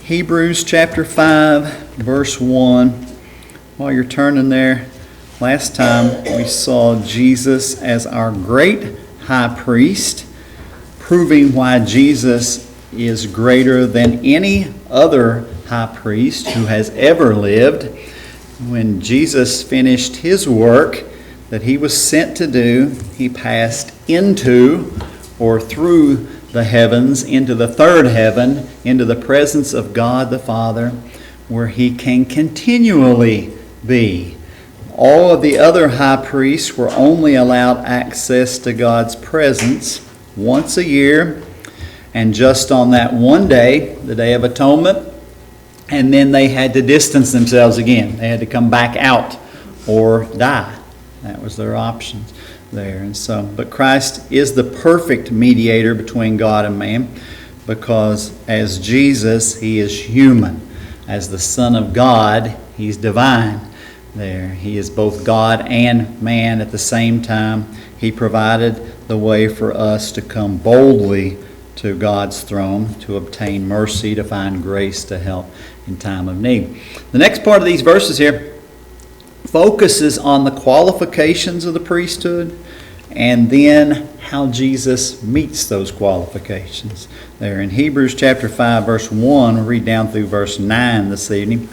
Hebrews chapter 5, verse 1. While you're turning there, last time we saw Jesus as our great high priest, proving why Jesus is greater than any other high priest who has ever lived. When Jesus finished his work that he was sent to do, he passed into or through the heavens, into the third heaven, into the presence of God the Father, where he can continually be. All of the other high priests were only allowed access to God's presence once a year, and just on that one day, the Day of Atonement, and then they had to distance themselves again. They had to come back out or die. That was their options there. And so, but Christ is the perfect mediator between God and man, because as Jesus, he is human. As the Son of God, he's divine there. He is both God and man at the same time. He provided the way for us to come boldly to God's throne, to obtain mercy, to find grace, to help in time of need. The next part of these verses here focuses on the qualifications of the priesthood and then how Jesus meets those qualifications. There in Hebrews chapter 5, verse 1, we'll read down through verse 9 this evening.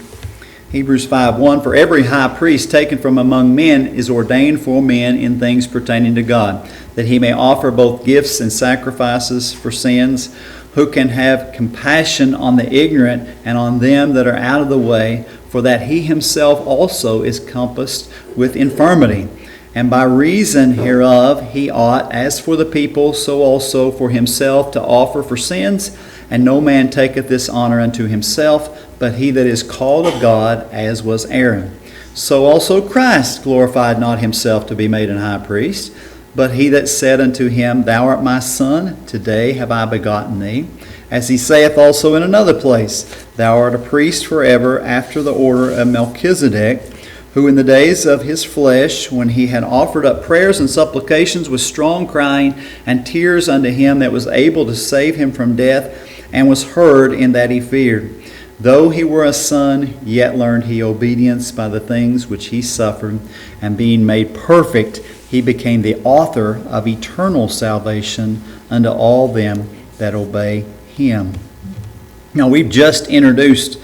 Hebrews 5:1, for every high priest taken from among men is ordained for men in things pertaining to God, that he may offer both gifts and sacrifices for sins, who can have compassion on the ignorant and on them that are out of the way, for that he himself also is compassed with infirmity. And by reason hereof he ought, as for the people, so also for himself, to offer for sins. And no man taketh this honor unto himself, but he that is called of God, as was Aaron. So also Christ glorified not himself to be made an high priest, but he that said unto him, Thou art my son, today have I begotten thee. As he saith also in another place, Thou art a priest forever after the order of Melchizedek, who in the days of his flesh, when he had offered up prayers and supplications with strong crying and tears unto him that was able to save him from death, and was heard in that he feared. Though he were a son, yet learned he obedience by the things which he suffered, and being made perfect, he became the author of eternal salvation unto all them that obey him. Now, we've just introduced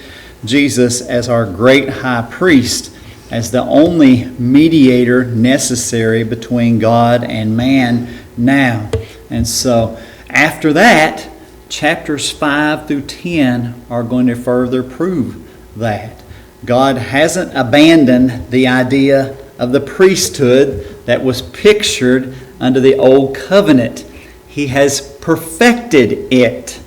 Jesus as our great high priest, as the only mediator necessary between God and man now. And so, after that, chapters 5 through 10 are going to further prove that. God hasn't abandoned the idea of the priesthood that was pictured under the old covenant. He has perfected it.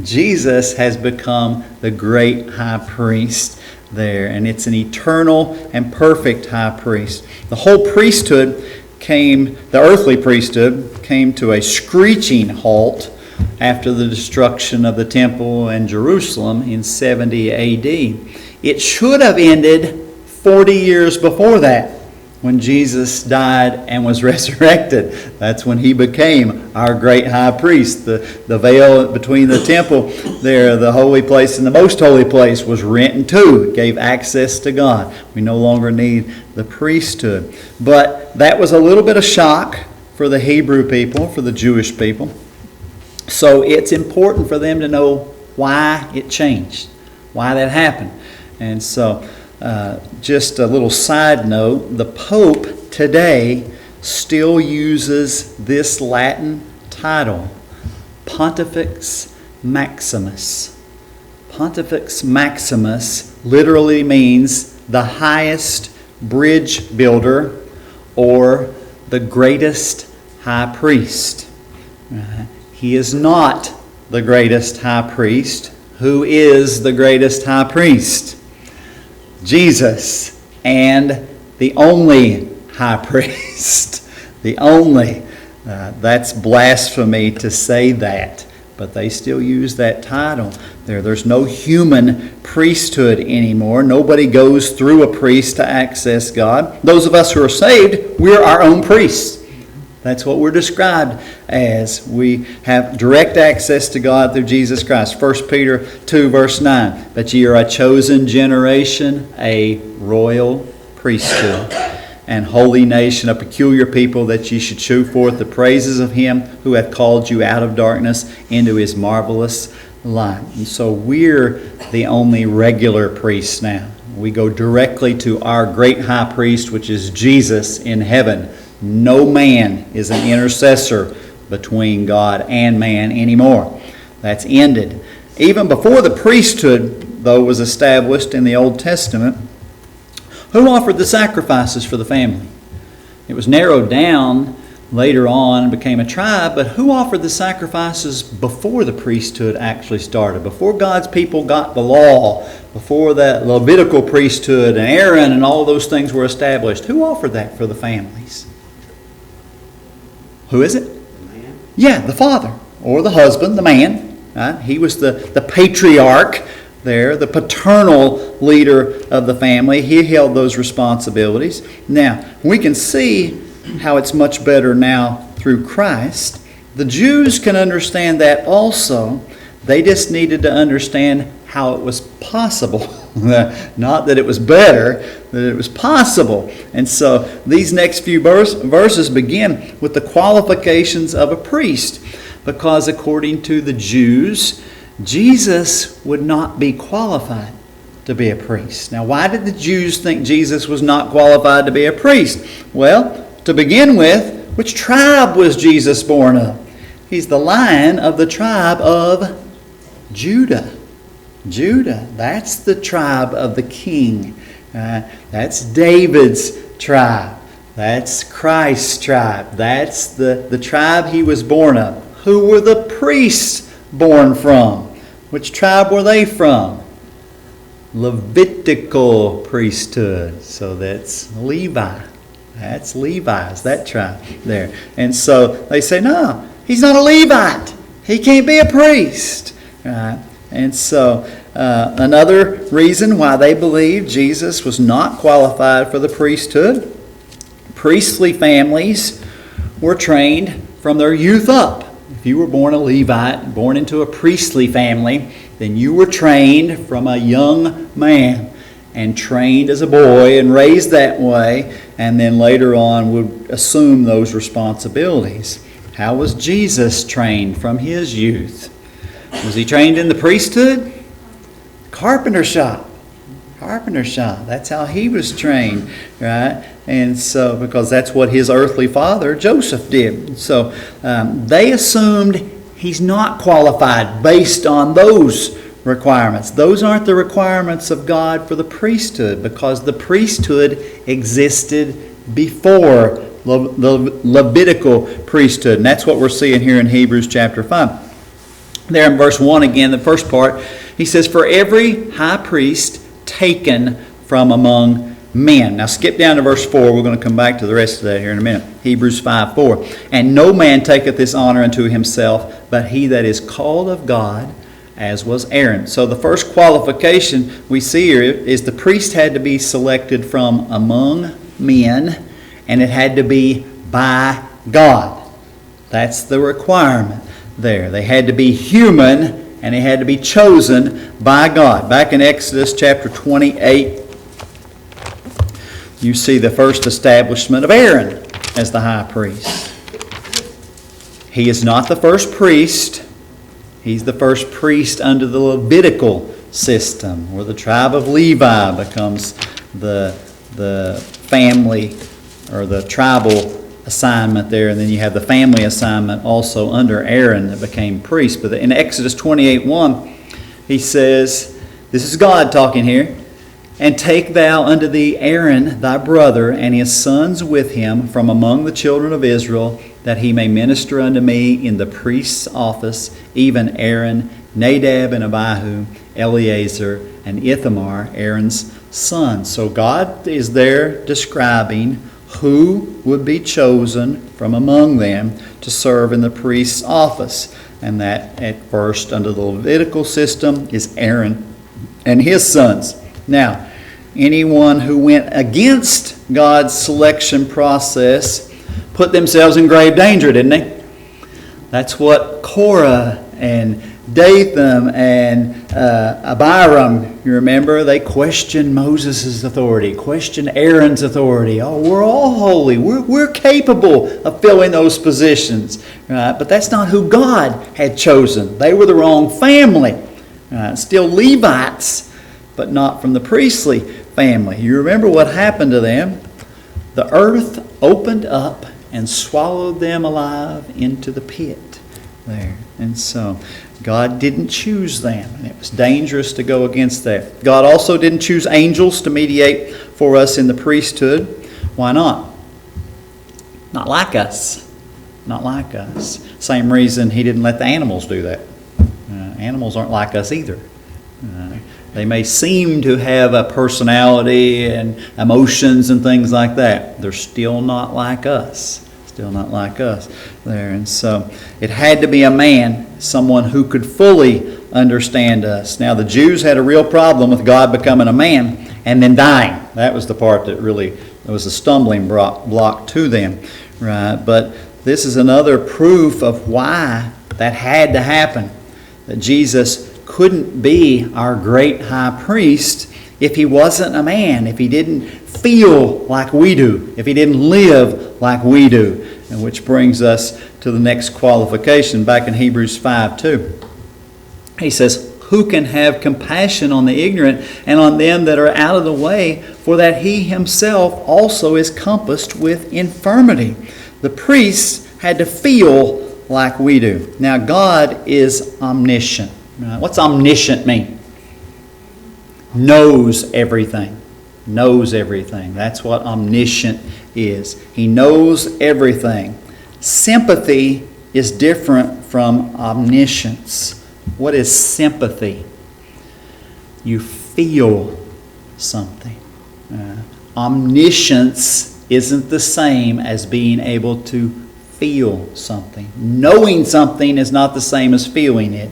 Jesus has become the great high priest there, and it's an eternal and perfect high priest. The whole priesthood the earthly priesthood came to a screeching halt after the destruction of the temple and Jerusalem in 70 A.D. It should have ended 40 years before that, when Jesus died and was resurrected. That's when he became our great high priest. The veil between the temple there, the holy place and the most holy place, was rent in two. It gave access to God. We no longer need the priesthood. But that was a little bit of shock for the Hebrew people, for the Jewish people. So it's important for them to know why it changed, why that happened. And so just a little side note, the Pope today still uses this Latin title, Pontifex Maximus. Pontifex Maximus literally means the highest bridge builder or the greatest high priest. He is not the greatest high priest. Who is the greatest high priest? Jesus, and the only high priest. The only. That's blasphemy to say that, but they still use that title. There's no human priesthood anymore. Nobody goes through a priest to access God. Those of us who are saved, we're our own priests. That's what we're described as. We have direct access to God through Jesus Christ. 1 Peter 2 verse 9. But ye are a chosen generation, a royal priesthood, and holy nation, a peculiar people, that ye should shew forth the praises of him who hath called you out of darkness into his marvelous light. And so we're the only regular priests now. We go directly to our great high priest, which is Jesus in heaven. No man is an intercessor between God and man anymore. That's ended. Even before the priesthood, though, was established in the Old Testament, who offered the sacrifices for the family? It was narrowed down later on and became a tribe, but who offered the sacrifices before the priesthood actually started? Before God's people got the law, before that Levitical priesthood and Aaron and all those things were established, who offered that for the families? Who is it? The man. Yeah, the father or the husband, the man. Right? He was the patriarch there, the paternal leader of the family. He held those responsibilities. Now, we can see how it's much better now through Christ. The Jews can understand that also. They just needed to understand how it was possible. Not that it was better, that it was possible. And so these next few verses begin with the qualifications of a priest, because according to the Jews, Jesus would not be qualified to be a priest. Now, why did the Jews think Jesus was not qualified to be a priest? Well, to begin with, which tribe was Jesus born of? He's the Lion of the tribe of Judah. Judah, that's the tribe of the king. That's David's tribe. That's Christ's tribe. That's the tribe he was born of. Who were the priests born from? Which tribe were they from? Levitical priesthood. So that's Levi. That's Levi's, that tribe there. And so they say, no, he's not a Levite. He can't be a priest. And so another reason why they believed Jesus was not qualified for the priesthood, priestly families were trained from their youth up. If you were born a Levite, born into a priestly family, then you were trained from a young man and trained as a boy and raised that way, and then later on would assume those responsibilities. How was Jesus trained from his youth? Was he trained in the priesthood? Carpenter shop. Carpenter shop. That's how he was trained, right? And so, because that's what his earthly father, Joseph, did. So they assumed he's not qualified based on those requirements. Those aren't the requirements of God for the priesthood, because the priesthood existed before the Levitical priesthood. And that's what we're seeing here in Hebrews chapter 5. There in verse 1 again, the first part, he says, for every high priest taken from among men. Now skip down to verse 4. We're going to come back to the rest of that here in a minute. Hebrews 5:4. And no man taketh this honor unto himself, but he that is called of God, as was Aaron. So the first qualification we see here is the priest had to be selected from among men, and it had to be by God. That's the requirement there. They had to be human, and they had to be chosen by God. Back in Exodus chapter 28, you see the first establishment of Aaron as the high priest. He is not the first priest. He's the first priest under the Levitical system, where the tribe of Levi becomes the family or the tribal assignment there, and then you have the family assignment also under Aaron that became priest. But in Exodus 28:1, he says, this is God talking here, and take thou unto thee Aaron thy brother and his sons with him from among the children of Israel, that he may minister unto me in the priest's office, even Aaron, Nadab and Abihu, Eleazar and Ithamar, Aaron's sons. So God is there describing who would be chosen from among them to serve in the priest's office. And that at first under the Levitical system is Aaron and his sons. Now, anyone who went against God's selection process put themselves in grave danger, didn't they? That's what Korah and Dathan and Abiram, you remember, they questioned Moses' authority, questioned Aaron's authority. Oh, we're all holy. We're capable of filling those positions. Right? But that's not who God had chosen. They were the wrong family. Still Levites, but not from the priestly family. You remember what happened to them? The earth opened up and swallowed them alive into the pit there. And so God didn't choose them, and it was dangerous to go against that. God also didn't choose angels to mediate for us in the priesthood. Why not? Not like us. Not like us. Same reason He didn't let the animals do that. Animals aren't like us either. They may seem to have a personality and emotions and things like that. They're still not like us. Still not like us there. And so it had to be a man, someone who could fully understand us. Now the Jews had a real problem with God becoming a man and then dying. That was the part that really was a stumbling block to them. Right? But this is another proof of why that had to happen. That Jesus couldn't be our great high priest if He wasn't a man, if He didn't feel like we do, if He didn't live like we do. And which brings us to the next qualification back in Hebrews 5:2. He says, who can have compassion on the ignorant and on them that are out of the way, for that He Himself also is compassed with infirmity. The priests had to feel like we do. Now God is omniscient. What's omniscient mean? Knows everything. Knows everything. That's what omniscient is. He knows everything. Sympathy is different from omniscience. What is sympathy? You feel something. Omniscience isn't the same as being able to feel something. Knowing something is not the same as feeling it.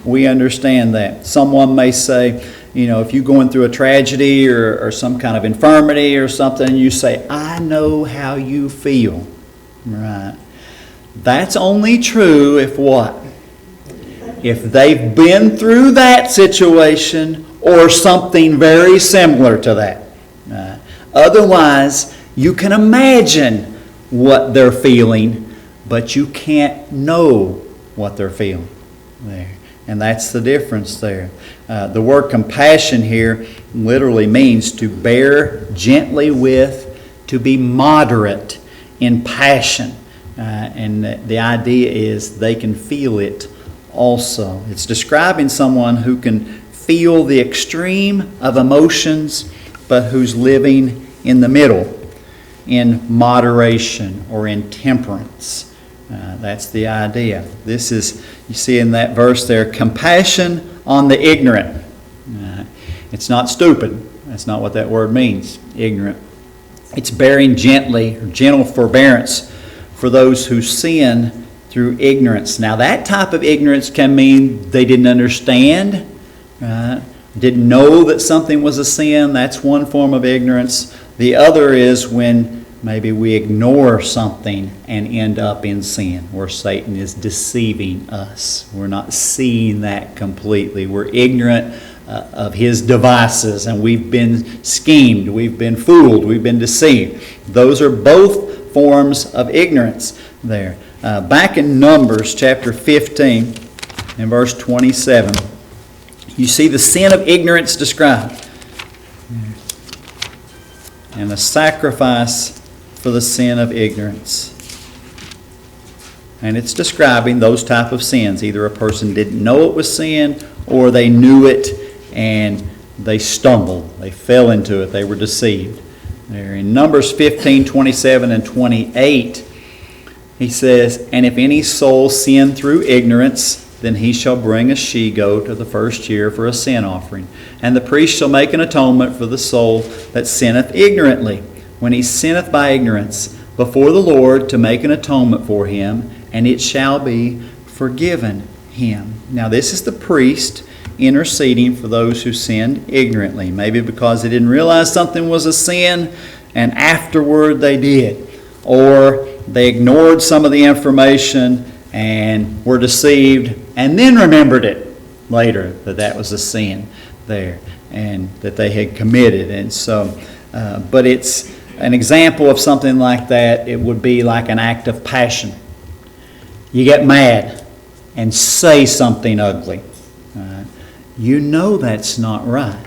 We understand that. Someone may say, if you're going through a tragedy or some kind of infirmity or something, you say, I know how you feel. Right. That's only true if what? If they've been through that situation or something very similar to that. Otherwise, you can imagine what they're feeling, but you can't know what they're feeling there. And that's the difference there. The word compassion here literally means to bear gently with, to be moderate in passion. And the idea is they can feel it also. It's describing someone who can feel the extreme of emotions, but who's living in the middle, in moderation or in temperance. That's the idea. This is, you see in that verse there, compassion on the ignorant. It's not stupid. That's not what that word means, ignorant. It's bearing gently, or gentle forbearance for those who sin through ignorance. Now that type of ignorance can mean they didn't understand, didn't know that something was a sin. That's one form of ignorance. The other is when maybe we ignore something and end up in sin, where Satan is deceiving us. We're not seeing that completely. We're ignorant of his devices, and we've been schemed, we've been fooled, we've been deceived. Those are both forms of ignorance there. Back in Numbers chapter 15 and verse 27, you see the sin of ignorance described. And the sacrifice for the sin of ignorance. And it's describing those type of sins. Either a person didn't know it was sin, or they knew it and they stumbled. They fell into it. They were deceived. There in Numbers 15, 27 and 28, he says, And if any soul sin through ignorance, then he shall bring a she-goat of the first year for a sin offering. And the priest shall make an atonement for the soul that sinneth ignorantly, when he sinneth by ignorance, before the Lord to make an atonement for him, and it shall be forgiven him. Now this is the priest interceding for those who sinned ignorantly, maybe because they didn't realize something was a sin, and afterward they did. Or they ignored some of the information and were deceived, and then remembered it later that was a sin there and that they had committed. And so, but it's an example of something like that. It would be like an act of passion. You get mad and say something ugly. You know that's not right.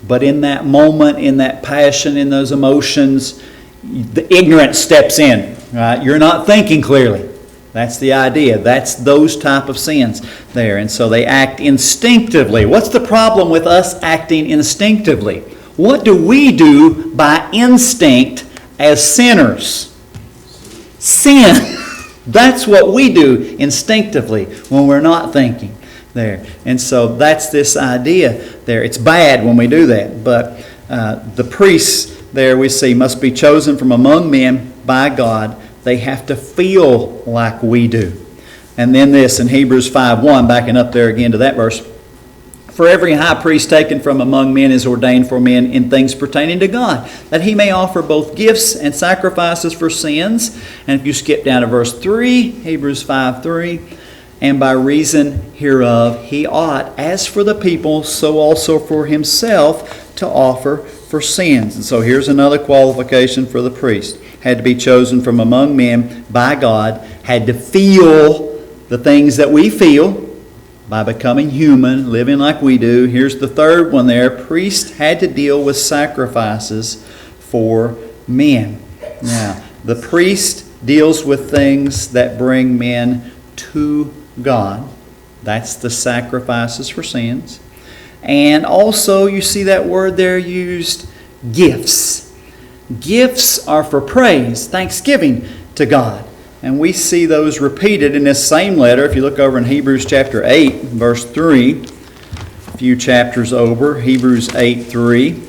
But in that moment, in that passion, in those emotions, the ignorance steps in. Right? You're not thinking clearly. That's the idea. That's those type of sins there. And so they act instinctively. What's the problem with us acting instinctively? What do we do by instinct as sinners? Sin. That's what we do instinctively when we're not thinking there. And so that's this idea there. It's bad when we do that. But the priests there we see must be chosen from among men by God. They have to feel like we do. And then this in Hebrews 5:1, backing up there again to that verse. For every high priest taken from among men is ordained for men in things pertaining to God, that he may offer both gifts and sacrifices for sins. And if you skip down to verse 3, Hebrews 5:3, and by reason hereof he ought, as for the people, so also for himself, to offer for sins. And so here's another qualification for the priest. Had to be chosen from among men by God, had to feel the things that we feel by becoming human, living like we do. Here's the third one there. Priest had to deal with sacrifices for men. Now, the priest deals with things that bring men to God. That's the sacrifices for sins. And also, you see that word there used, gifts. Gifts are for praise, thanksgiving to God. And we see those repeated in this same letter. If you look over in Hebrews chapter 8, verse 3, a few chapters over, Hebrews 8:3,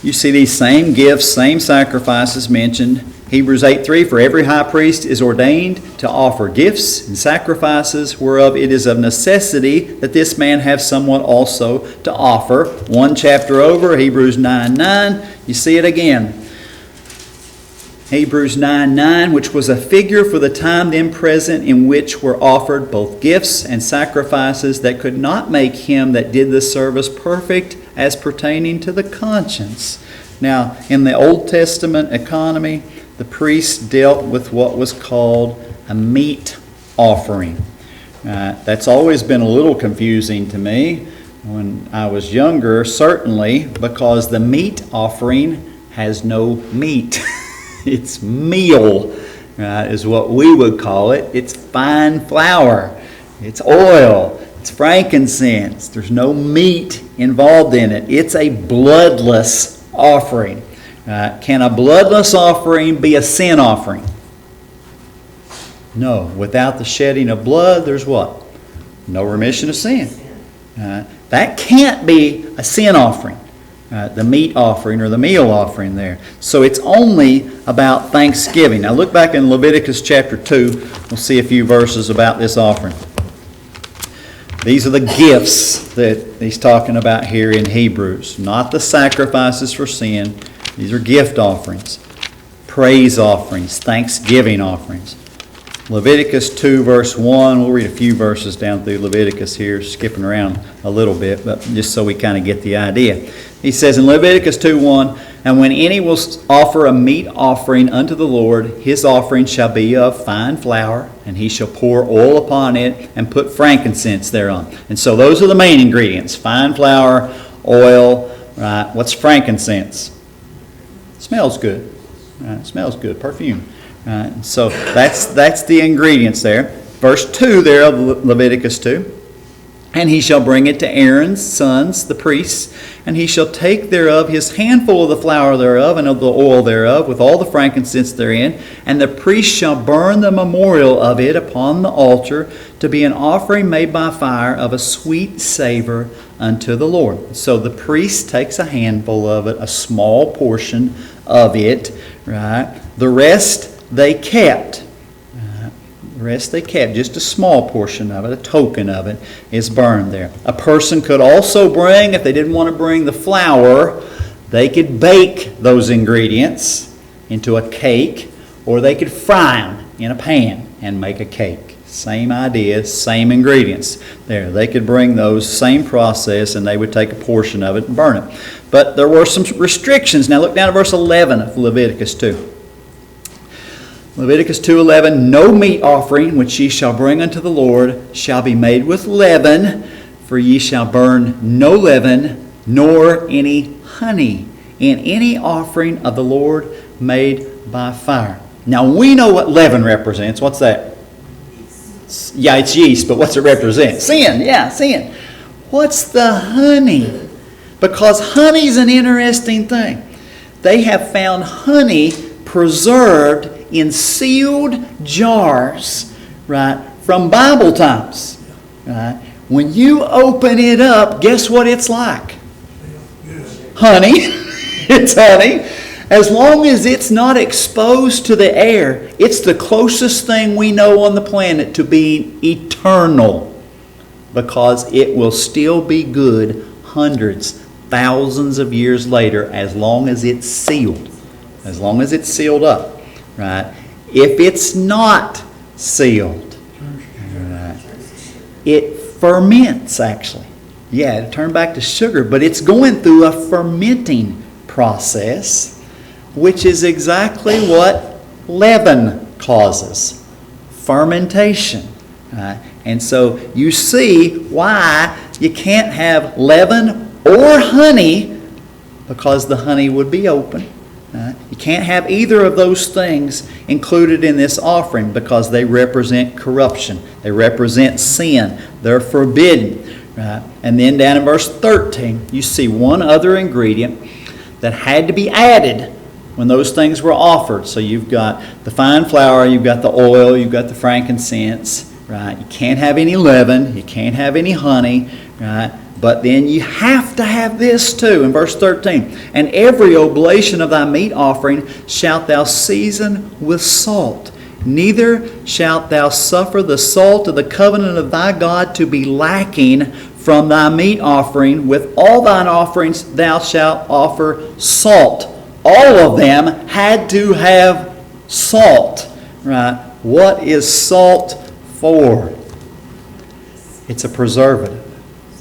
you see these same gifts, same sacrifices mentioned. Hebrews 8:3, for every high priest is ordained to offer gifts and sacrifices, whereof it is of necessity that this man have somewhat also to offer. One chapter over, Hebrews 9:9, you see it again. Hebrews 9:9, which was a figure for the time then present, in which were offered both gifts and sacrifices that could not make him that did the service perfect as pertaining to the conscience. Now, in the Old Testament economy, the priest dealt with what was called a meat offering. That's always been a little confusing to me when I was younger, certainly, because the meat offering has no meat. It's meal, is what we would call it. It's fine flour. It's oil. It's frankincense. There's no meat involved in it. It's a bloodless offering. Can a bloodless offering be a sin offering? No. Without the shedding of blood, there's what? No remission of sin. That can't be a sin offering. The meat offering or the meal offering there. So it's only about thanksgiving. Now look back in Leviticus chapter 2. We'll see a few verses about this offering. These are the gifts that he's talking about here in Hebrews. Not the sacrifices for sin. These are gift offerings, praise offerings, thanksgiving offerings. Leviticus 2 verse 1, we'll read a few verses down through Leviticus here, skipping around a little bit, but just so we kind of get the idea. He says in Leviticus 2:1, and when any will offer a meat offering unto the Lord, his offering shall be of fine flour, and he shall pour oil upon it and put frankincense thereon. And so those are the main ingredients, fine flour, oil, right? What's frankincense? It smells good. Right? It smells good, perfume. Right? So that's the ingredients there. Verse 2 there of Leviticus 2. And he shall bring it to Aaron's sons, the priests, and he shall take thereof his handful of the flour thereof and of the oil thereof, with all the frankincense therein, and the priest shall burn the memorial of it upon the altar, to be an offering made by fire of a sweet savor unto the Lord. So the priest takes a handful of it, a small portion of it, right? The rest they kept. The rest they kept, just a small portion of it, a token of it, is burned there. A person could also bring, if they didn't want to bring the flour, they could bake those ingredients into a cake or they could fry them in a pan and make a cake. Same idea, same ingredients. There, they could bring those, same process, and they would take a portion of it and burn it. But there were some restrictions. Now look down at verse 11 of Leviticus 2. Leviticus 2:11, no meat offering which ye shall bring unto the Lord shall be made with leaven, for ye shall burn no leaven, nor any honey in any offering of the Lord made by fire. Now we know what leaven represents. What's that? Yeah, it's yeast, but what's it represent? Sin, yeah, sin. What's the honey? Because honey's an interesting thing. They have found honey preserved in sealed jars, right, from Bible times. Right? When you open it up, guess what it's like? Honey. It's honey. As long as it's not exposed to the air, it's the closest thing we know on the planet to being eternal, because it will still be good hundreds, thousands of years later, as long as it's sealed. As long as it's sealed up. Right? If it's not sealed, right, it ferments actually. Yeah, it'll turn back to sugar, but it's going through a fermenting process, which is exactly what leaven causes. Fermentation. Right? And so you see why you can't have leaven or honey, because the honey would be open. You can't have either of those things included in this offering, because they represent corruption. They represent sin. They're forbidden. Right? And then down in verse 13, you see one other ingredient that had to be added when those things were offered. So you've got the fine flour, you've got the oil, you've got the frankincense. Right? You can't have any leaven. You can't have any honey. Right? But then you have to have this too in verse 13. And every oblation of thy meat offering shalt thou season with salt. Neither shalt thou suffer the salt of the covenant of thy God to be lacking from thy meat offering. With all thine offerings thou shalt offer salt. All of them had to have salt. Right? What is salt for? It's a preservative.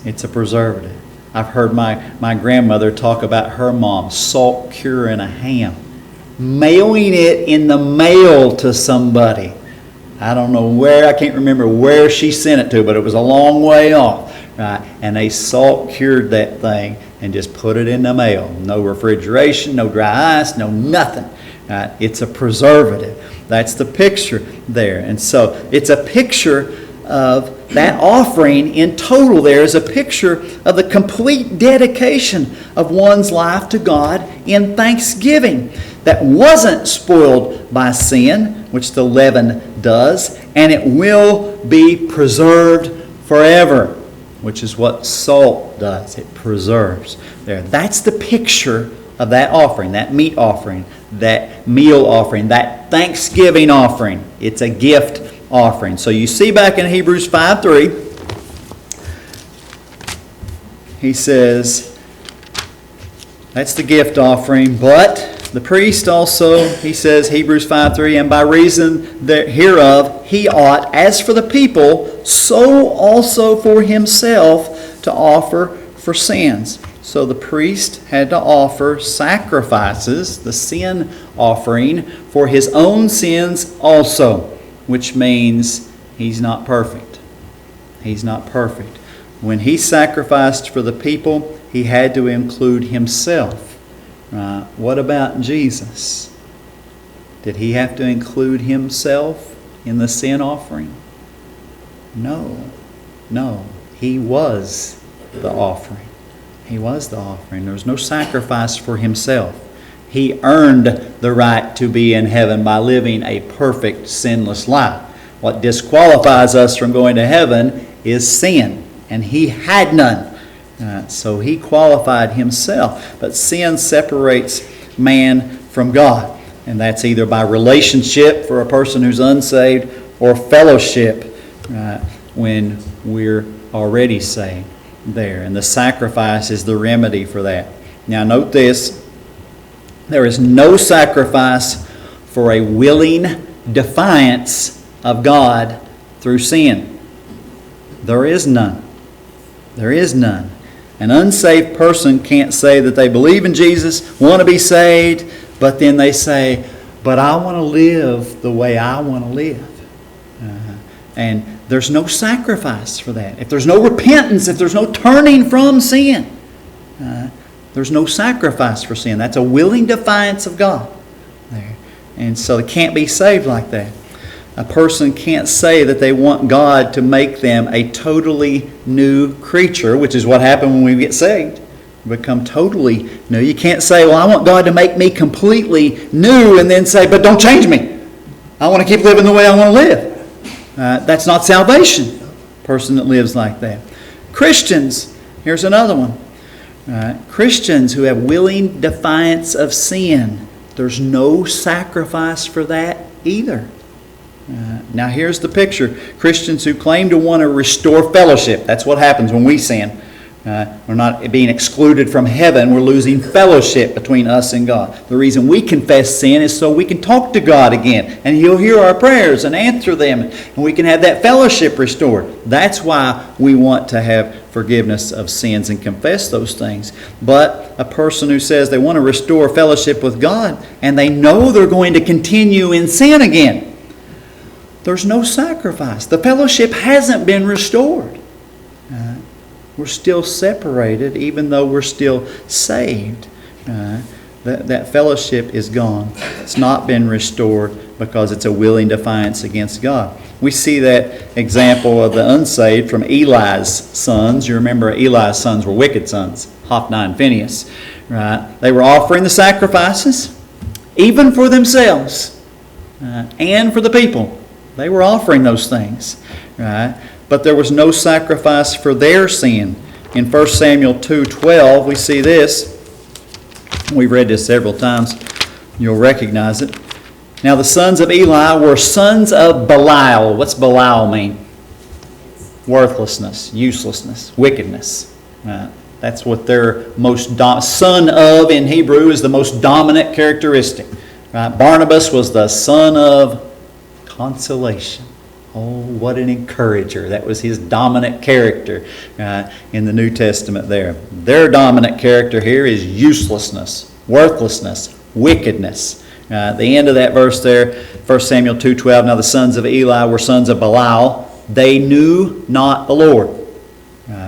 It's a preservative. I've heard my grandmother talk about her mom salt curing a ham, mailing it in the mail to somebody. I don't know where, I can't remember where she sent it to, but it was a long way off. Right? And they salt cured that thing and just put it in the mail. No refrigeration, no dry ice, no nothing. Right? It's a preservative. That's the picture there. And so it's a picture of that offering in total. There is a picture of the complete dedication of one's life to God in thanksgiving that wasn't spoiled by sin, which the leaven does, and it will be preserved forever, which is what salt does. It preserves. There. That's the picture of that offering, that meat offering, that meal offering, that Thanksgiving offering. It's a gift offering. So you see back in Hebrews 5:3, he says, that's the gift offering, but the priest also, he says, Hebrews 5:3, and by reason hereof he ought, as for the people, so also for himself, to offer for sins. So the priest had to offer sacrifices, the sin offering, for his own sins also, which means he's not perfect. He's not perfect. When he sacrificed for the people, he had to include himself. Right? What about Jesus? Did he have to include himself in the sin offering? No. No. He was the offering. He was the offering. There was no sacrifice for himself. He earned the right to be in heaven by living a perfect, sinless life. What disqualifies us from going to heaven is sin, and he had none. So he qualified himself. But sin separates man from God, and that's either by relationship for a person who's unsaved or fellowship when we're already saved there. And the sacrifice is the remedy for that. Now note this. There is no sacrifice for a willing defiance of God through sin? There is none. There is none. An unsaved person can't say that they believe in Jesus, want to be saved, but then they say, but I want to live the way I want to live. And there's no sacrifice for that. If there's no repentance, if there's no turning from sin, there's no sacrifice for sin. That's a willing defiance of God. There. And so they can't be saved like that. A person can't say that they want God to make them a totally new creature, which is what happens when we get saved. We become totally new. You can't say, well, I want God to make me completely new, and then say, but don't change me. I want to keep living the way I want to live. That's not salvation. A person that lives like that. Christians, here's another one. Christians who have willing defiance of sin, there's no sacrifice for that either. Now here's the picture. Christians who claim to want to restore fellowship. That's what happens when we sin. We're not being excluded from heaven. We're losing fellowship between us and God. The reason we confess sin is so we can talk to God again. And He'll hear our prayers and answer them. And we can have that fellowship restored. That's why we want to have forgiveness of sins and confess those things. But a person who says they want to restore fellowship with God and they know they're going to continue in sin again, there's no sacrifice. The fellowship hasn't been restored. We're still separated even though we're still saved. That fellowship is gone. It's not been restored because it's a willing defiance against God. We see that example of the unsaved from Eli's sons. You remember Eli's sons were wicked sons, Hophni and Phinehas. Right? They were offering the sacrifices even for themselves and for the people. They were offering those things. Right? But there was no sacrifice for their sin. In 1 Samuel 2:12, we see this. We've read this several times. You'll recognize it. Now the sons of Eli were sons of Belial. What's Belial mean? Worthlessness, uselessness, wickedness. That's what their most son of in Hebrew is the most dominant characteristic. Right? Barnabas was the son of consolation. Oh, what an encourager. That was his dominant character in the New Testament there. Their dominant character here is uselessness, worthlessness, wickedness. The end of that verse there, 1 Samuel 2:12, now the sons of Eli were sons of Belial. They knew not the Lord.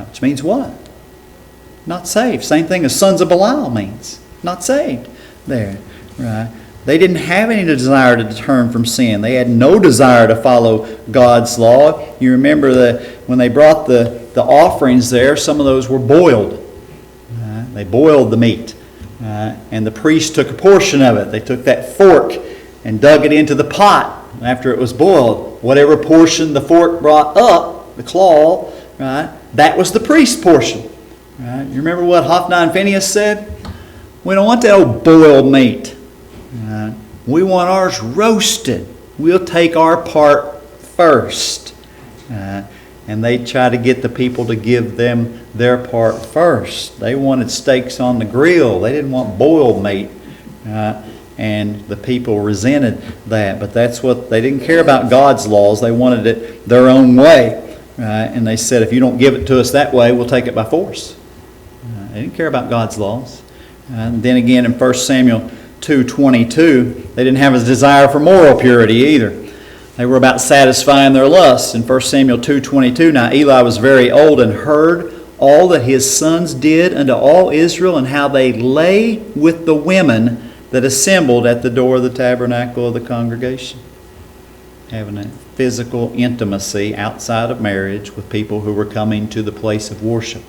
Which means what? Not saved. Same thing as sons of Belial means. Not saved there. Right? They didn't have any desire to turn from sin. They had no desire to follow God's law. You remember that when they brought the offerings there, some of those were boiled. They boiled the meat. And the priest took a portion of it. They took that fork and dug it into the pot after it was boiled. Whatever portion the fork brought up, the claw, right, that was the priest's portion. Right? You remember what Hophni and Phinehas said? We don't want that old boiled meat. We want ours roasted. We'll take our part first. And they try to get the people to give them their part first. They wanted steaks on the grill. They didn't want boiled meat. And the people resented that. But that's what they didn't care about God's laws. They wanted it their own way. And they said, if you don't give it to us that way, we'll take it by force. They didn't care about God's laws. And then again in 1 Samuel 2:22, they didn't have a desire for moral purity either. They were about satisfying their lusts. In 1 Samuel 2:22, now Eli was very old and heard all that his sons did unto all Israel and how they lay with the women that assembled at the door of the tabernacle of the congregation. Having a physical intimacy outside of marriage with people who were coming to the place of worship.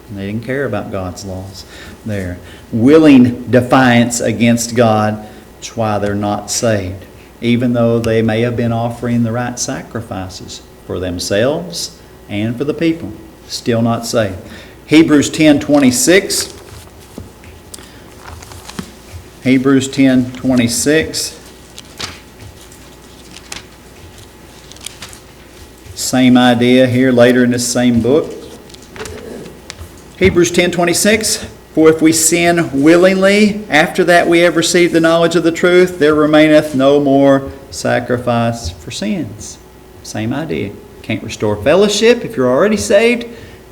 And they didn't care about God's laws there. Willing defiance against God, that's why they're not saved. Even though they may have been offering the right sacrifices for themselves and for the people. Still not saved. Hebrews 10:26. Hebrews 10:26. Same idea here later in this same book. Hebrews 10:26. For if we sin willingly, after that we have received the knowledge of the truth, there remaineth no more sacrifice for sins. Same idea. Can't restore fellowship if you're already saved.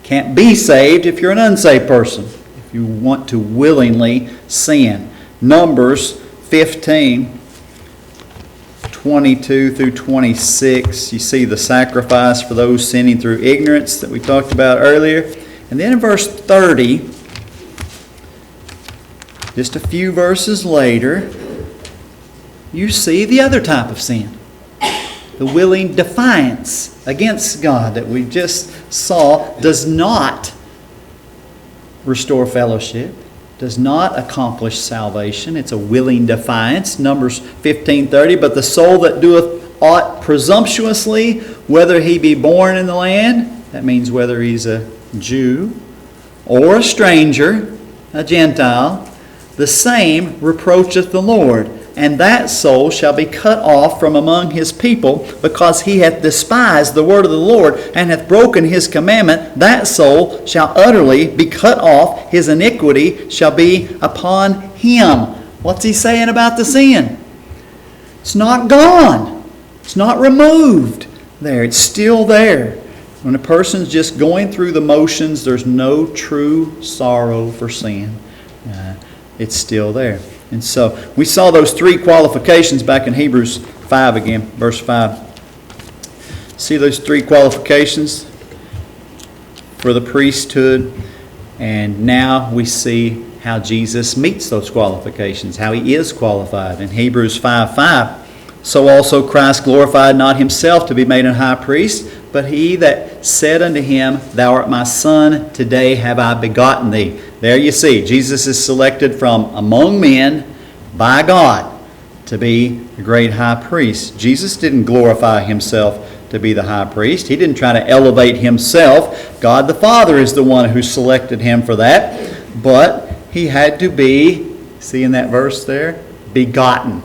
Can't be saved if you're an unsaved person, if you want to willingly sin. Numbers 15, 22 through 26, you see the sacrifice for those sinning through ignorance that we talked about earlier. And then in verse 30, just a few verses later, you see the other type of sin. The willing defiance against God that we just saw does not restore fellowship, does not accomplish salvation. It's a willing defiance. Numbers 15:30, but the soul that doeth aught presumptuously, whether he be born in the land, that means whether he's a Jew, or a stranger, a Gentile, the same reproacheth the Lord, and that soul shall be cut off from among his people, because he hath despised the word of the Lord, and hath broken his commandment. That soul shall utterly be cut off, his iniquity shall be upon him. What's he saying about the sin? It's not gone. It's not removed there. It's still there. When a person's just going through the motions, there's no true sorrow for sin. It's still there. And so we saw those three qualifications back in Hebrews 5 again, verse 5. See those three qualifications for the priesthood. And now we see how Jesus meets those qualifications, how he is qualified. In Hebrews 5:5, so also Christ glorified not himself to be made a high priest, but he that said unto him, Thou art my son, today have I begotten thee. There you see, Jesus is selected from among men by God to be the great high priest. Jesus didn't glorify himself to be the high priest. He didn't try to elevate himself. God the Father is the one who selected him for that. But he had to be, see in that verse there, begotten.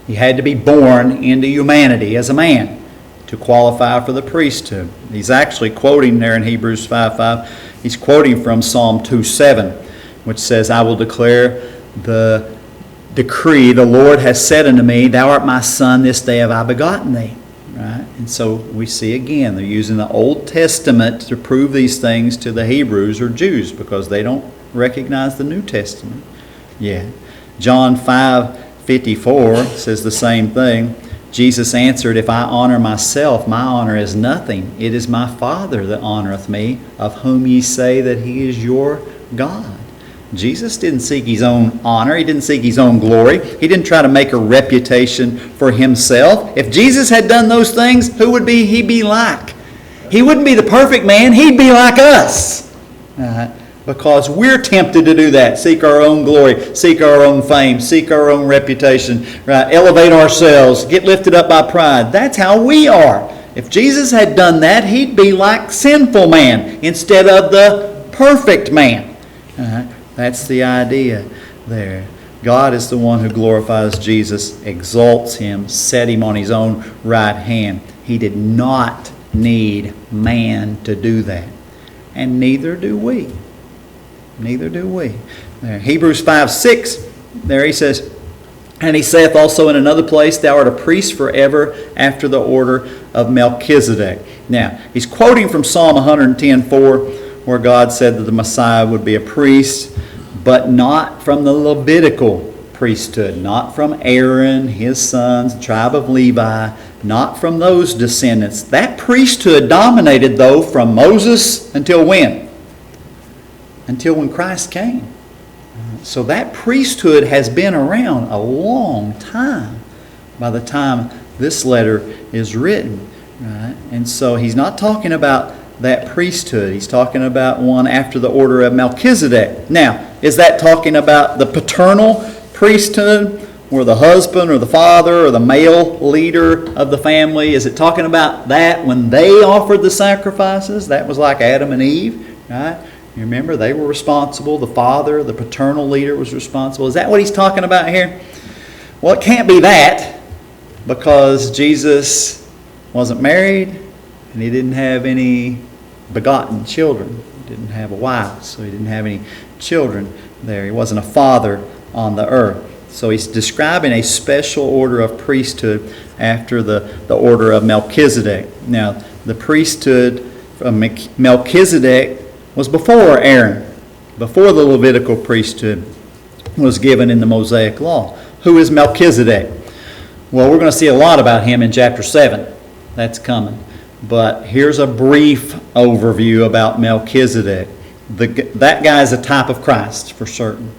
He had to be born into humanity as a man to qualify for the priesthood. He's actually quoting there in Hebrews 5:5. He's quoting from Psalm 2:7, which says, I will declare the decree, the Lord has said unto me, Thou art my son, this day have I begotten thee. Right? And so we see again, they're using the Old Testament to prove these things to the Hebrews or Jews because they don't recognize the New Testament yet. John 5:54 says the same thing. Jesus answered, If I honor myself, my honor is nothing. It is my Father that honoreth me, of whom ye say that he is your God. Jesus didn't seek his own honor. He didn't seek his own glory. He didn't try to make a reputation for himself. If Jesus had done those things, who would he be like? He wouldn't be the perfect man. He'd be like us. Because we're tempted to do that. Seek our own glory. Seek our own fame. Seek our own reputation. Right? Elevate ourselves. Get lifted up by pride. That's how we are. If Jesus had done that, he'd be like sinful man instead of the perfect man. That's the idea there. God is the one who glorifies Jesus, exalts him, set him on his own right hand. He did not need man to do that. And neither do we. Neither do we. There. Hebrews 5:6, there he says, And he saith also in another place, Thou art a priest forever after the order of Melchizedek. Now, he's quoting from Psalm 110:4, where God said that the Messiah would be a priest, but not from the Levitical priesthood, not from Aaron, his sons, the tribe of Levi, not from those descendants. That priesthood dominated, though, from Moses until when? Until when Christ came. So that priesthood has been around a long time by the time this letter is written. Right? And so he's not talking about that priesthood. He's talking about one after the order of Melchizedek. Now, is that talking about the paternal priesthood, where the husband or the father or the male leader of the family? Is it talking about that when they offered the sacrifices? That was like Adam and Eve, right? You remember, they were responsible. The father, the paternal leader, was responsible. Is that what he's talking about here? Well, it can't be that, because Jesus wasn't married and he didn't have any begotten children. didn't have a wife, so he didn't have any children there. He wasn't a father on the earth. So he's describing a special order of priesthood after the order of Melchizedek. Now, the priesthood of Melchizedek was before Aaron, before the Levitical priesthood was given in the Mosaic Law. Who is Melchizedek? Well, we're going to see a lot about him in chapter 7. That's coming. But here's a brief overview about Melchizedek. That guy is a type of Christ for certain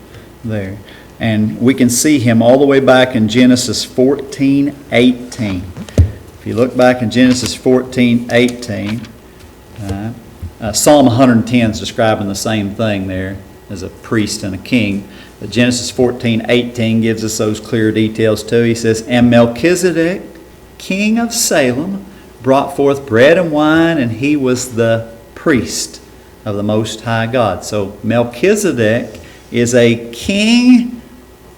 there. And we can see him all the way back in Genesis 14:18. If you look back in Genesis 14:18, Psalm 110 is describing the same thing there as a priest and a king. But Genesis 14:18 gives us those clear details too. He says, "And Melchizedek, king of Salem, brought forth bread and wine, and he was the priest of the Most High God." So Melchizedek is a king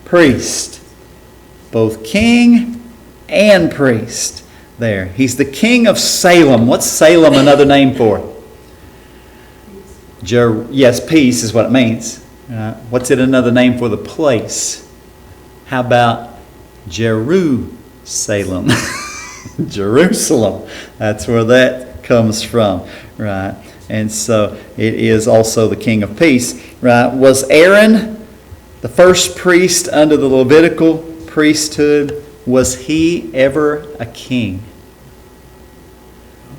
priest. Both king and priest there. He's the king of Salem. What's Salem another name for? Yes, peace is what it means. What's it another name for the place? How about Jerusalem? Jerusalem. That's where that comes from, right? And so it is also the king of peace, right? Was Aaron the first priest under the Levitical priesthood? Was he ever a king?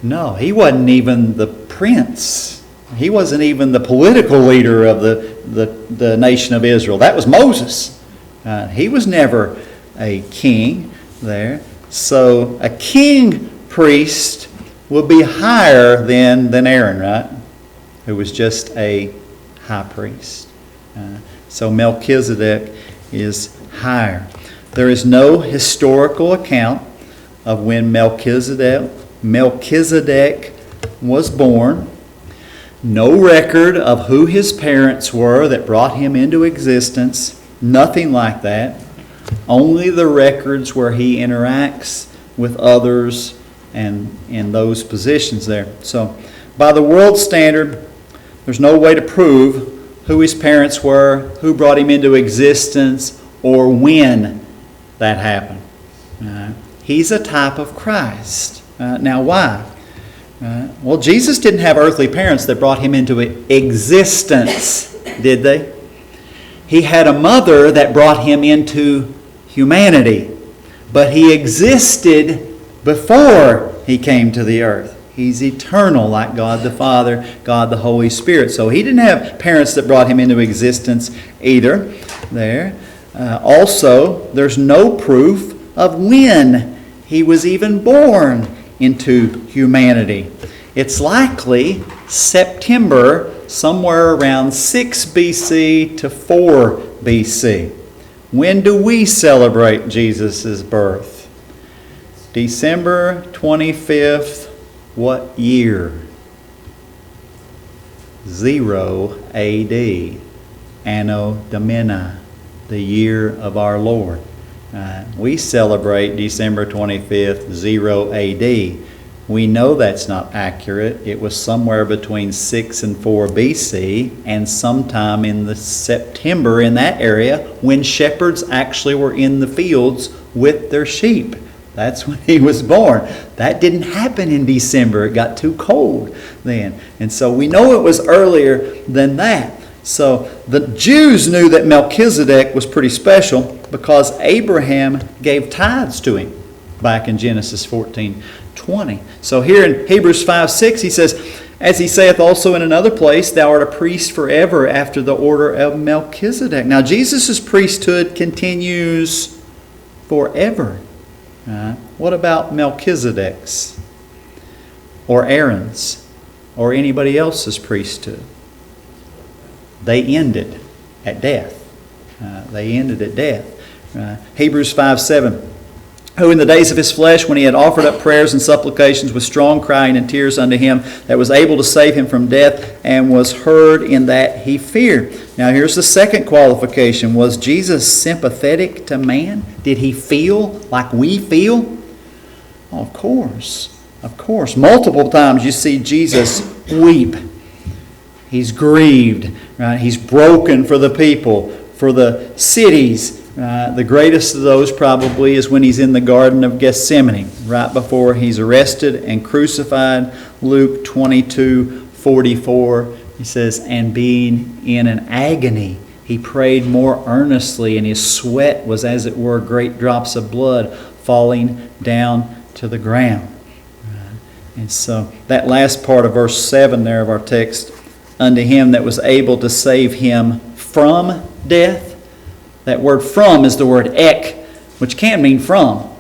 No, he wasn't even the prince. He wasn't even the political leader of the nation of Israel. That was Moses. He was never a king there. So a king priest will be higher than Aaron, right? Who was just a high priest. So Melchizedek is higher. There is no historical account of when Melchizedek was born. No record of who his parents were that brought him into existence. Nothing like that. Only the records where he interacts with others and in those positions there. So, by the world standard, there's no way to prove who his parents were, who brought him into existence, or when that happened. He's a type of Christ. Now, why? Well, Jesus didn't have earthly parents that brought him into existence, did they? He had a mother that brought him into humanity, but he existed before he came to the earth. He's eternal like God the Father, God the Holy Spirit. So he didn't have parents that brought him into existence either there. Also, there's no proof of when he was even born into humanity. It's likely September, somewhere around 6 BC to 4 BC. When do we celebrate Jesus' birth? December 25th, what year? 0 AD. Anno Domini, the year of our Lord. We celebrate December 25th, 0 AD. We know that's not accurate. It was somewhere between 6 and 4 BC and sometime in the September in that area when shepherds actually were in the fields with their sheep. That's when he was born. That didn't happen in December. It got too cold then. And so we know it was earlier than that. So the Jews knew that Melchizedek was pretty special because Abraham gave tithes to him back in Genesis 14:20. So here in Hebrews 5:6 he says, "As he saith also in another place, thou art a priest forever after the order of Melchizedek." Now Jesus' priesthood continues forever. What about Melchizedek's or Aaron's or anybody else's priesthood? They ended at death. Hebrews 5:7. Who in the days of his flesh, when he had offered up prayers and supplications with strong crying and tears unto him, that was able to save him from death, and was heard in that he feared. Now here's the second qualification. Was Jesus sympathetic to man? Did he feel like we feel? Oh, of course. Multiple times you see Jesus weep. He's grieved. Right? He's broken for the people, for the cities. The greatest of those probably is when he's in the Garden of Gethsemane, right before he's arrested and crucified. Luke 22:44, he says, and being in an agony, he prayed more earnestly, and his sweat was as it were great drops of blood falling down to the ground. And so that last part of verse 7 there of our text, unto him that was able to save him from death. That word from is the word ek, which can mean from,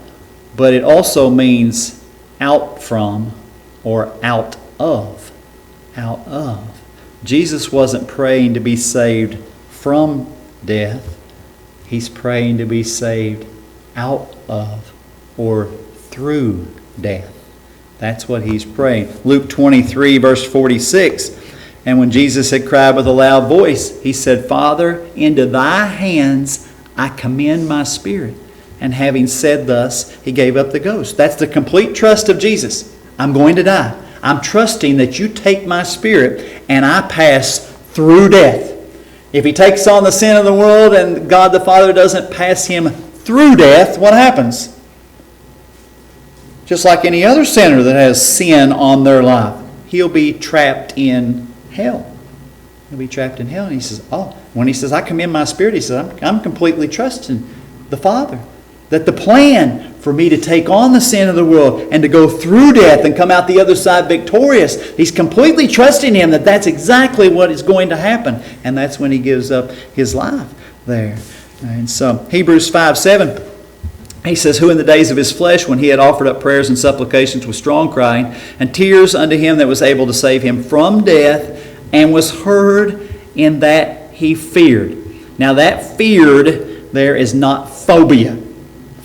but it also means out from or out of. Out of. Jesus wasn't praying to be saved from death. He's praying to be saved out of or through death. That's what he's praying. Luke 23 verse 46. And when Jesus had cried with a loud voice, he said, Father, into thy hands I commend my spirit. And having said thus, he gave up the ghost. That's the complete trust of Jesus. I'm going to die. I'm trusting that you take my spirit and I pass through death. If he takes on the sin of the world and God the Father doesn't pass him through death, what happens? Just like any other sinner that has sin on their life, he'll be trapped in hell. He'll be trapped in hell. And he says, when he says, I commend my spirit, he says, I'm completely trusting the Father. That the plan for me to take on the sin of the world and to go through death and come out the other side victorious, he's completely trusting him that that's exactly what is going to happen. And that's when he gives up his life there. And so Hebrews 5:7, he says, who in the days of his flesh, when he had offered up prayers and supplications with strong crying and tears unto him that was able to save him from death, and was heard in that he feared. Now that feared there is not phobia.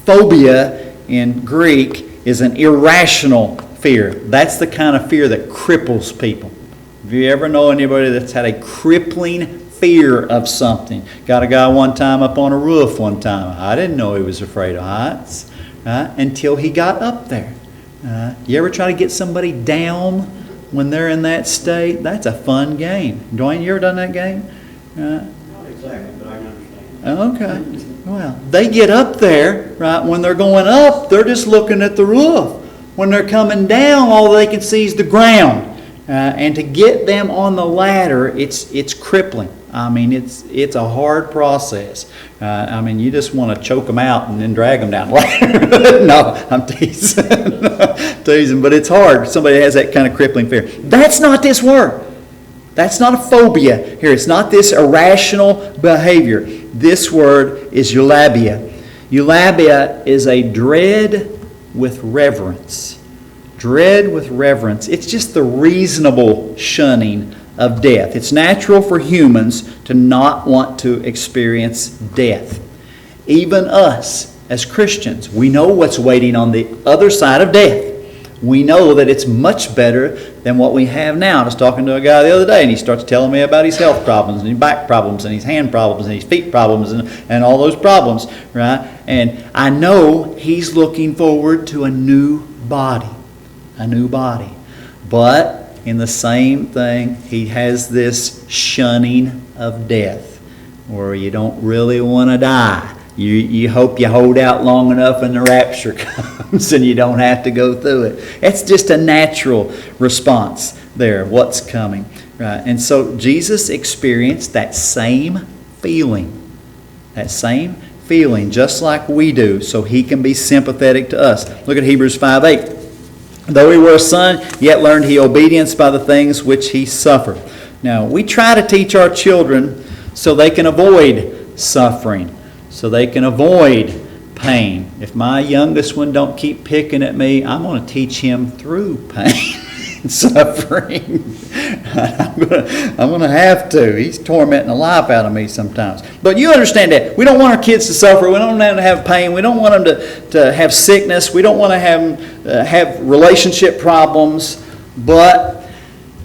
Phobia in Greek is an irrational fear. That's the kind of fear that cripples people. Have you ever know anybody that's had a crippling fear of something? Got a guy one time up on a roof one time. I didn't know he was afraid of heights until he got up there. You ever try to get somebody down when they're in that state? That's a fun game. Dwayne, you ever done that game? Not exactly, but I can understand. Okay. Well, they get up there, right? When they're going up, they're just looking at the roof. When they're coming down, all they can see is the ground. And to get them on the ladder, it's crippling. I mean, it's a hard process. I mean, you just want to choke them out and then drag them down the ladder. No, I'm teasing. Teasing, but it's hard. Somebody has that kind of crippling fear. That's not this word. That's not a phobia here. It's not this irrational behavior. This word is eulabia. Eulabia is a dread with reverence. Dread with reverence. It's just the reasonable shunning of death. It's natural for humans to not want to experience death. Even us as Christians, we know what's waiting on the other side of death. We know that it's much better than what we have now. I was talking to a guy the other day, and he starts telling me about his health problems, and his back problems, and his hand problems, and his feet problems, and all those problems, right? And I know he's looking forward to a new body. A new body. But in the same thing, he has this shunning of death, where you don't really want to die. You hope you hold out long enough and the rapture comes and you don't have to go through it. It's just a natural response there, what's coming. Right? And so Jesus experienced that same feeling. That same feeling, just like we do, so he can be sympathetic to us. Look at Hebrews 5:8. Though he were a son, yet learned he obedience by the things which he suffered. Now, we try to teach our children so they can avoid suffering, so they can avoid pain. If my youngest one don't keep picking at me, I'm going to teach him through pain and suffering. I'm going to have to. He's tormenting the life out of me sometimes. But you understand that. We don't want our kids to suffer. We don't want them to have pain. We don't want them to have sickness. We don't want to have relationship problems. But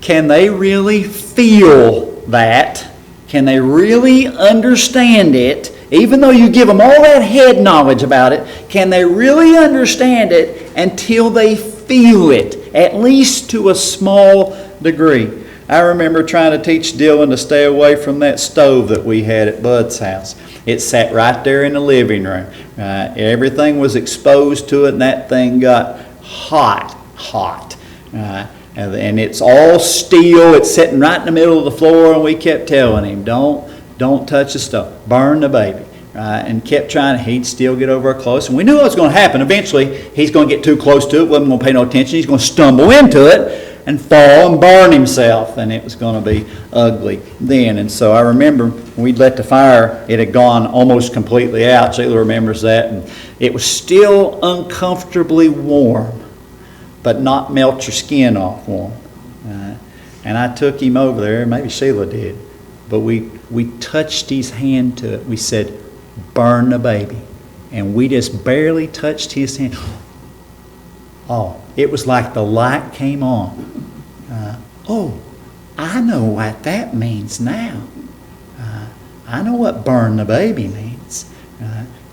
can they really feel that? Can they really understand it? Even though you give them all that head knowledge about it, can they really understand it until they feel it, at least to a small degree? I remember trying to teach Dylan to stay away from that stove that we had at Bud's house. It sat right there in the living room. Everything was exposed to it, and that thing got hot. And it's all steel. It's sitting right in the middle of the floor, and we kept telling him, don't touch the stove. Burn the baby. And kept trying. He'd still get over close. And we knew what was going to happen. Eventually, he's going to get too close to it, wasn't going to pay no attention. He's going to stumble into it and fall and burn himself. And it was going to be ugly then. And so I remember we'd let the fire, it had gone almost completely out. Sheila remembers that. And it was still uncomfortably warm, but not melt your skin off warm. And I took him over there, maybe Sheila did, but we touched his hand to it. We said, burn the baby. And we just barely touched his hand. Oh, it was like the light came on. I know what that means now. I know what burn the baby means.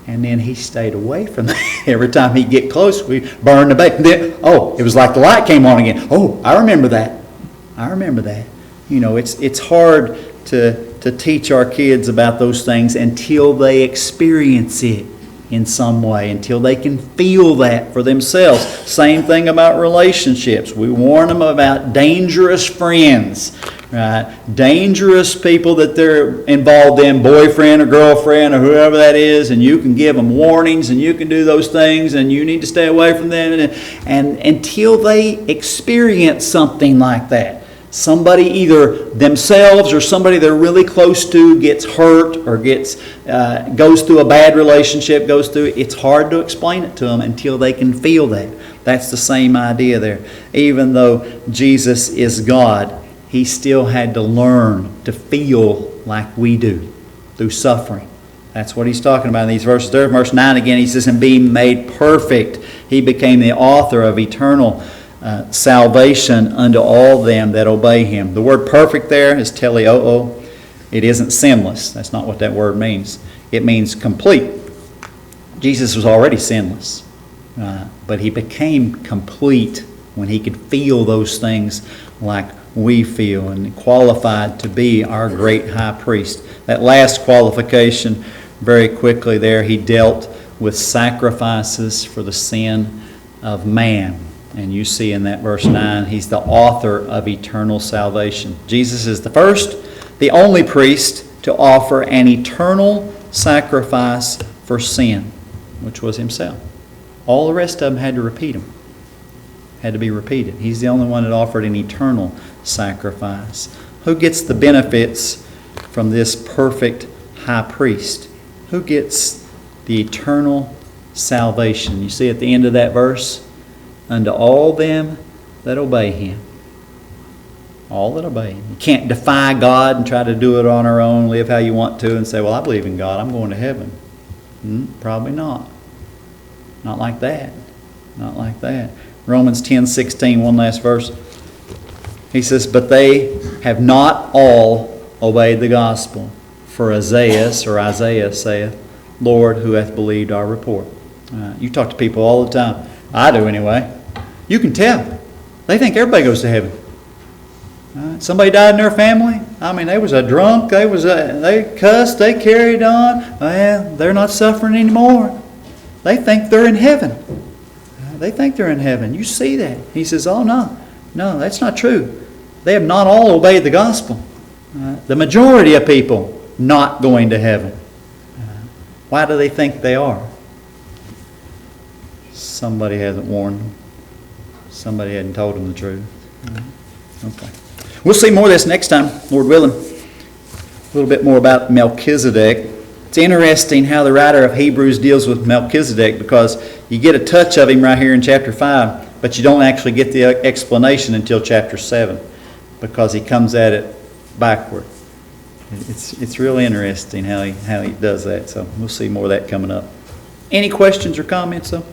And then he stayed away from that. Every time he'd get close, we burned the baby. Then, it was like the light came on again. Oh, I remember that. You know, it's hard to teach our kids about those things until they experience it in some way, until they can feel that for themselves. Same thing about relationships. We warn them about dangerous friends, right? Dangerous people that they're involved in, boyfriend or girlfriend or whoever that is, and you can give them warnings and you can do those things and you need to stay away from them. And until they experience something like that, somebody either themselves or somebody they're really close to gets hurt or goes through a bad relationship, it's hard to explain it to them until they can feel that. That's the same idea there. Even though Jesus is God, he still had to learn to feel like we do through suffering. That's what he's talking about in these verses. There, verse 9 again, he says, and being made perfect, he became the author of eternal salvation unto all them that obey him. The word perfect there is teleoo. It isn't sinless. That's not what that word means. It means complete. Jesus was already sinless, but he became complete when he could feel those things like we feel and qualified to be our great high priest. That last qualification, very quickly there, he dealt with sacrifices for the sin of man. And you see in that verse 9, he's the author of eternal salvation. Jesus is the first, the only priest to offer an eternal sacrifice for sin, which was himself. All the rest of them had to repeat him. Had to be repeated. He's the only one that offered an eternal sacrifice. Who gets the benefits from this perfect high priest? Who gets the eternal salvation? You see at the end of that verse, unto all them that obey him. All that obey him. You can't defy God and try to do it on our own, live how you want to, and say, well, I believe in God, I'm going to heaven. Probably not. Not like that. Not like that. Romans 10:16, one last verse. He says, but they have not all obeyed the gospel. For Isaiah saith, Lord, who hath believed our report. You talk to people all the time. I do anyway. You can tell. They think everybody goes to heaven. Somebody died in their family. I mean, they was a drunk. They cussed. They carried on. Well, they're not suffering anymore. They think they're in heaven. They think they're in heaven. You see that. He says, oh, no, that's not true. They have not all obeyed the gospel. The majority of people not going to heaven. Why do they think they are? Somebody hasn't warned them. Somebody hadn't told them the truth. Okay. We'll see more of this next time, Lord willing. A little bit more about Melchizedek. It's interesting how the writer of Hebrews deals with Melchizedek, because you get a touch of him right here in chapter 5, but you don't actually get the explanation until chapter 7, because he comes at it backward. It's really interesting how he does that. So we'll see more of that coming up. Any questions or comments though?